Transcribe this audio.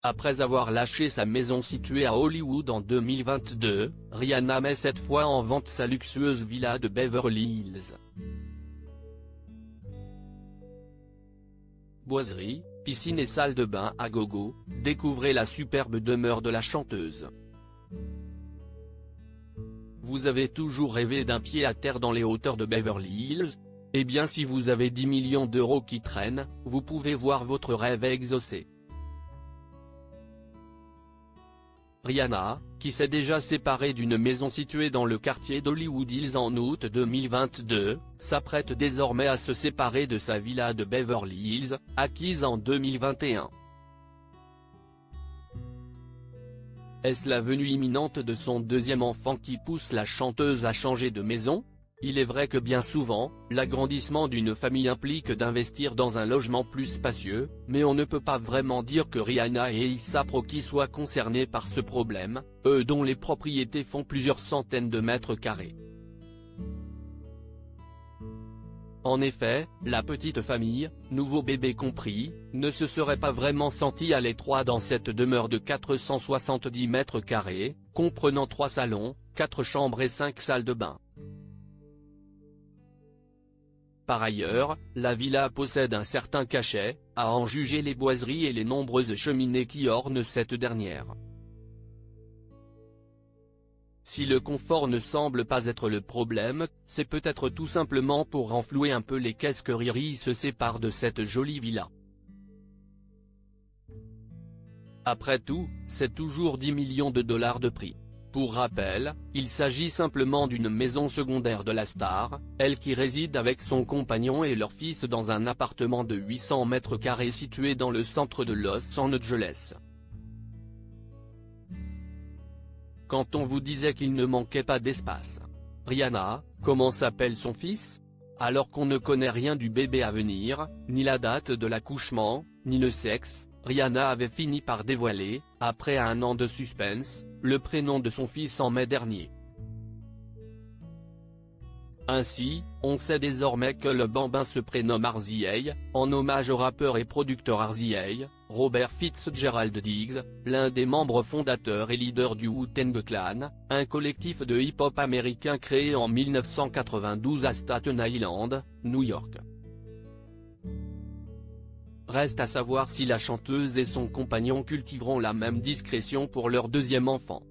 Après avoir lâché sa maison située à Hollywood en 2022, Rihanna met cette fois en vente sa luxueuse villa de Beverly Hills. Boiseries, piscine et salle de bain à gogo, découvrez la superbe demeure de la chanteuse. Vous avez toujours rêvé d'un pied à terre dans les hauteurs de Beverly Hills? Eh bien si vous avez 10 millions d'euros qui traînent, vous pouvez voir votre rêve exaucé. Rihanna, qui s'est déjà séparée d'une maison située dans le quartier d'Hollywood Hills en août 2022, s'apprête désormais à se séparer de sa villa de Beverly Hills, acquise en 2021. Est-ce la venue imminente de son deuxième enfant qui pousse la chanteuse à changer de maison? Il est vrai que bien souvent, l'agrandissement d'une famille implique d'investir dans un logement plus spacieux, mais on ne peut pas vraiment dire que Rihanna et A$AP Rocky soient concernés par ce problème, eux dont les propriétés font plusieurs centaines de mètres carrés. En effet, la petite famille, nouveau bébé compris, ne se serait pas vraiment sentie à l'étroit dans cette demeure de 470 mètres carrés, comprenant 3 salons, 4 chambres et 5 salles de bain. Par ailleurs, la villa possède un certain cachet, à en juger les boiseries et les nombreuses cheminées qui ornent cette dernière. Si le confort ne semble pas être le problème, c'est peut-être tout simplement pour renflouer un peu les caisses que Riri se sépare de cette jolie villa. Après tout, c'est toujours 10 millions de dollars de prix. Pour rappel, il s'agit simplement d'une maison secondaire de la star, elle qui réside avec son compagnon et leur fils dans un appartement de 800 mètres carrés situé dans le centre de Los Angeles. Quand on vous disait qu'il ne manquait pas d'espace. Rihanna, comment s'appelle son fils? Alors qu'on ne connaît rien du bébé à venir, ni la date de l'accouchement, ni le sexe, Rihanna avait fini par dévoiler, après un an de suspense, le prénom de son fils en mai dernier. Ainsi, on sait désormais que le bambin se prénomme RZA, en hommage au rappeur et producteur RZA, Robert Fitzgerald Diggs, l'un des membres fondateurs et leader du Wu-Tang Clan, un collectif de hip-hop américain créé en 1992 à Staten Island, New York. Reste à savoir si la chanteuse et son compagnon cultiveront la même discrétion pour leur deuxième enfant.